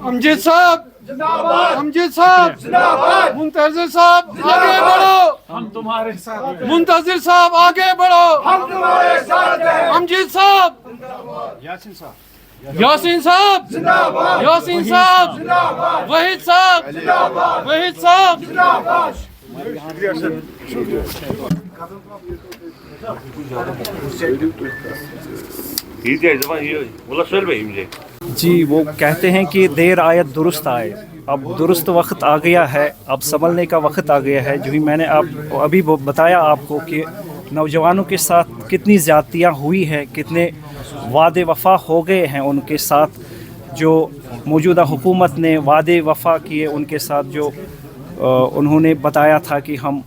अमजद साहब अमजद साहब मुंतजिर साहब आगे बढ़ो, हम तुम्हारे साथ हैं। मुंतजिर साहब आगे बढ़ो, हम तुम्हारे साथ हैं। अमजद साहब, यासीन साहब यासीन साहब, वहीद साहब, वहीद साहब। जी, वो कहते हैं कि देर आयत दुरुस्त आए। अब दुरुस्त वक्त आ गया है, अब संभलने का वक्त आ गया है। जो ही मैंने अभी बताया आपको कि नौजवानों के साथ कितनी ज़्यादतियाँ हुई हैं, कितने वादे वफ़ा हो गए हैं उनके साथ। जो मौजूदा हुकूमत ने वादे वफ़ा किए उनके साथ, जो उन्होंने बताया था कि हम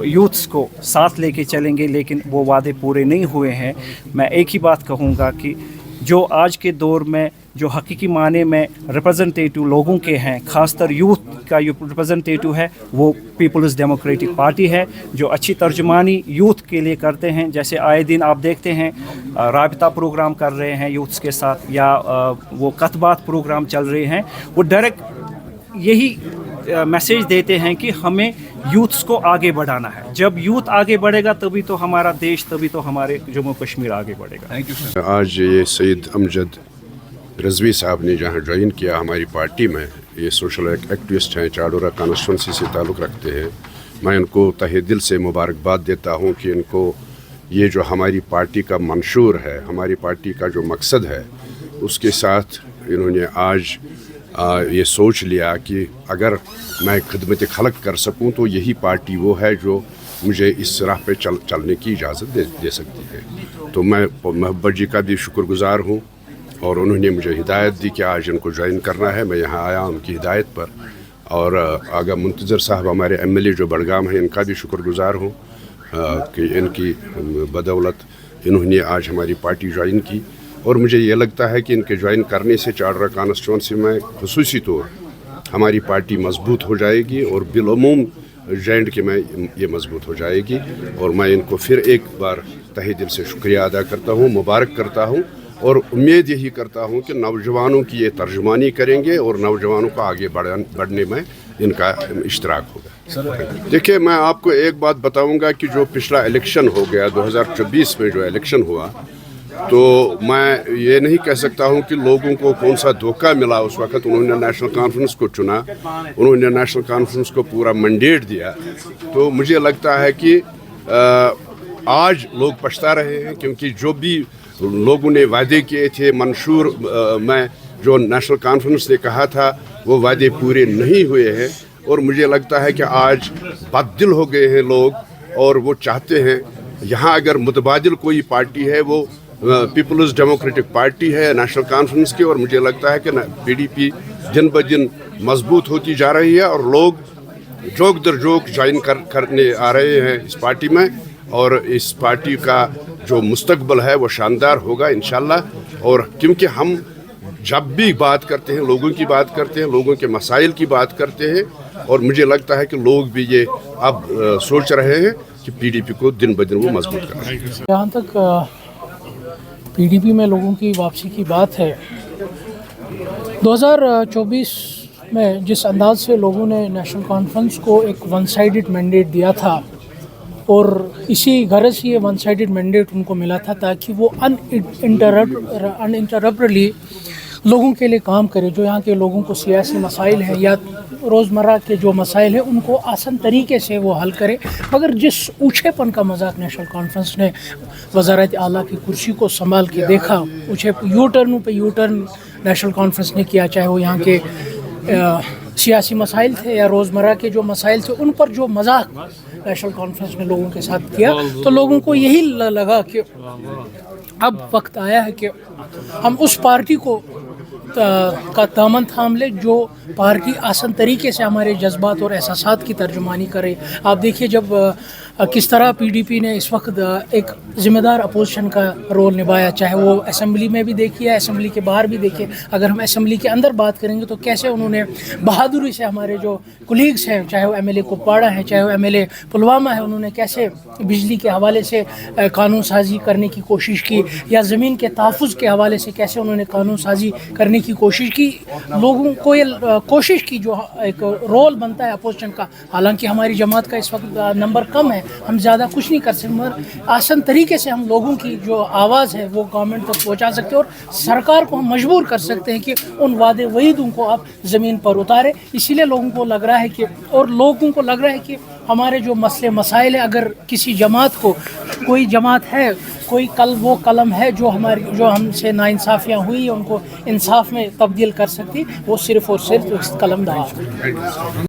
यूथ्स को साथ लेके चलेंगे, लेकिन वो वादे पूरे नहीं हुए हैं। मैं एक ही बात कहूँगा कि जो आज के दौर में जो हकीकी माने में रिप्रेजेंटेटिव लोगों के हैं, ख़ासतर यूथ का जो रिप्रेजेंटेटिव है वो पीपल्स डेमोक्रेटिक पार्टी है, जो अच्छी तर्जुमानी यूथ के लिए करते हैं। जैसे आए दिन आप देखते हैं राबिता प्रोग्राम कर रहे हैं यूथ्स के साथ, या वो कतबात प्रोग्राम चल रहे हैं। वो डायरेक्ट यही मैसेज देते हैं कि हमें यूथ्स को आगे बढ़ाना है। जब यूथ आगे बढ़ेगा तभी तो हमारा देश, तभी तो हमारे जम्मू कश्मीर आगे बढ़ेगा। Thank you sir. आज ये सईद अमजद रज़वी साहब ने जहाँ ज्वाइन किया हमारी पार्टी में, ये सोशल एक्टिविस्ट हैं, चाडोरा कॉन्स्टिट्यूंसी से ताल्लुक़ रखते हैं। मैं इनको तहे दिल से मुबारकबाद देता हूँ कि इनको ये जो हमारी पार्टी का मंशूर है, हमारी पार्टी का जो मकसद है, उसके साथ इन्होंने आज ये सोच लिया कि अगर मैं खिदमत खलक कर सकूं तो यही पार्टी वो है जो मुझे इस राह पे चलने की इजाज़त दे सकती है। तो मैं महबूब जी का भी शुक्रगुज़ार हूँ, और उन्होंने मुझे हिदायत दी कि आज इनको ज्वाइन करना है। मैं यहाँ आया उनकी हिदायत पर, और आगा मुंतज़िर साहब हमारे MLA जो बड़गाम हैं, इनका भी शुक्रगुज़ार हूँ कि इनकी बदौलत इन्होंने आज हमारी पार्टी ज्वाइन की। और मुझे ये लगता है कि इनके ज्वाइन करने से चाडोरा कॉन्स्टिट्यूंसी में खुसूसी तौर हमारी पार्टी मजबूत हो जाएगी, और बिलअमूम J&K में ये मजबूत हो जाएगी। और मैं इनको फिर एक बार तहे दिल से शुक्रिया अदा करता हूँ, मुबारक करता हूँ, और उम्मीद यही करता हूँ कि नौजवानों की ये तर्जुमानी करेंगे और नौजवानों को आगे बढ़ने में इनका इश्तराक होगा। देखिए, मैं आपको एक बात बताऊँगा कि जो पिछला इलेक्शन हो गया 2024 में जो इलेक्शन हुआ, तो मैं ये नहीं कह सकता हूँ कि लोगों को कौन सा धोखा मिला। उस वक्त उन्होंने नेशनल कॉन्फ्रेंस को चुना, उन्होंने नेशनल कॉन्फ्रेंस को पूरा मैंडेट दिया। तो मुझे लगता है कि आज लोग पछता रहे हैं, क्योंकि जो भी लोगों ने वादे किए थे मंशूर में, जो नेशनल कॉन्फ्रेंस ने कहा था, वो वादे पूरे नहीं हुए हैं। और मुझे लगता है कि आज बददिल हो गए हैं लोग, और वो चाहते हैं यहाँ अगर मुतबादिल कोई पार्टी है वो पीपल्स डेमोक्रेटिक पार्टी है नेशनल कॉन्फ्रेंस की। और मुझे लगता है कि PDP दिन ब दिन मजबूत होती जा रही है, और लोग जोक दर जोक ज्वाइन करने आ रहे हैं इस पार्टी में, और इस पार्टी का जो मुस्तकबल है वो शानदार होगा इंशाल्लाह। और क्योंकि हम जब भी बात करते हैं, लोगों की बात करते हैं, लोगों के मसाइल की बात करते हैं, और मुझे लगता है कि लोग भी ये अब सोच रहे हैं कि PDP को दिन ब दिन वो मजबूत कर रहे हैं। जहाँ तक PDP में लोगों की वापसी की बात है, 2024 में जिस अंदाज से लोगों ने नेशनल कॉन्फ्रेंस को एक वन साइडेड मैंडेट दिया था, और इसी गरज से ये वन साइडेड मैंडेट उनको मिला था ताकि वो अनइंटरप्टली लोगों के लिए काम करे। जो यहाँ के लोगों को सियासी मसाइल हैं या रोज़मर्रा के जो मसाइल हैं उनको आसान तरीके से वो हल करे। मगर जिस ऊँचेपन का मजाक नेशनल कॉन्फ्रेंस ने वज़ारत आला की कुर्सी को संभाल के देखा, ऊँचे यूटर्नों पे यूटर्न नेशनल कॉन्फ्रेंस ने किया, चाहे वो यहाँ के सियासी मसाइल थे या रोज़मर्रा के जो मसाइल थे, उन पर जो मजाक نیشنل کانفرنس نے لوگوں کے ساتھ کیا تو لوگوں کو یہی لگا کہ اب وقت آیا ہے کہ ہم اس پارٹی کو کا دامن تھام لے جو پارٹی آسان طریقے سے ہمارے جذبات اور احساسات کی ترجمانی کرے. آپ دیکھیے جب کس طرح پی ڈی پی نے اس وقت ایک ذمہ دار اپوزیشن کا رول نبھایا, چاہے وہ اسمبلی میں بھی دیکھیے, اسمبلی کے باہر بھی دیکھیے. اگر ہم اسمبلی کے اندر بات کریں گے تو کیسے انہوں نے بہادری سے ہمارے جو کولیگس ہیں, چاہے وہ ایم ایل اے کپواڑہ ہیں, چاہے وہ ایم ایل اے پلوامہ ہے, انہوں نے کیسے بجلی کے حوالے سے قانون سازی کرنے کی کوشش کی, یا زمین کے تحفظ کے حوالے سے کیسے انہوں نے قانون سازی کرنے کی کوشش کی. لوگوں کو یہ کوشش کی جو ایک رول بنتا ہے اپوزیشن کا. حالانکہ ہماری جماعت کا اس وقت نمبر کم ہے, ہم زیادہ کچھ نہیں کر سکتے, مگر آسان طریقے سے ہم لوگوں کی جو آواز ہے وہ گورنمنٹ تک پہنچا سکتے ہیں اور سرکار کو ہم مجبور کر سکتے ہیں کہ ان وعدے وعیدوں کو آپ زمین پر اتارے. اسی لیے لوگوں کو لگ رہا ہے کہ, اور لوگوں کو لگ رہا ہے کہ ہمارے جو مسئلے مسائل ہیں, اگر کسی جماعت کو, کوئی جماعت ہے, کوئی وہ قلم ہے جو ہم سے ناانصافیاں ہوئی ان کو انصاف میں تبدیل کر سکتی, وہ صرف اور صرف قلم دعا.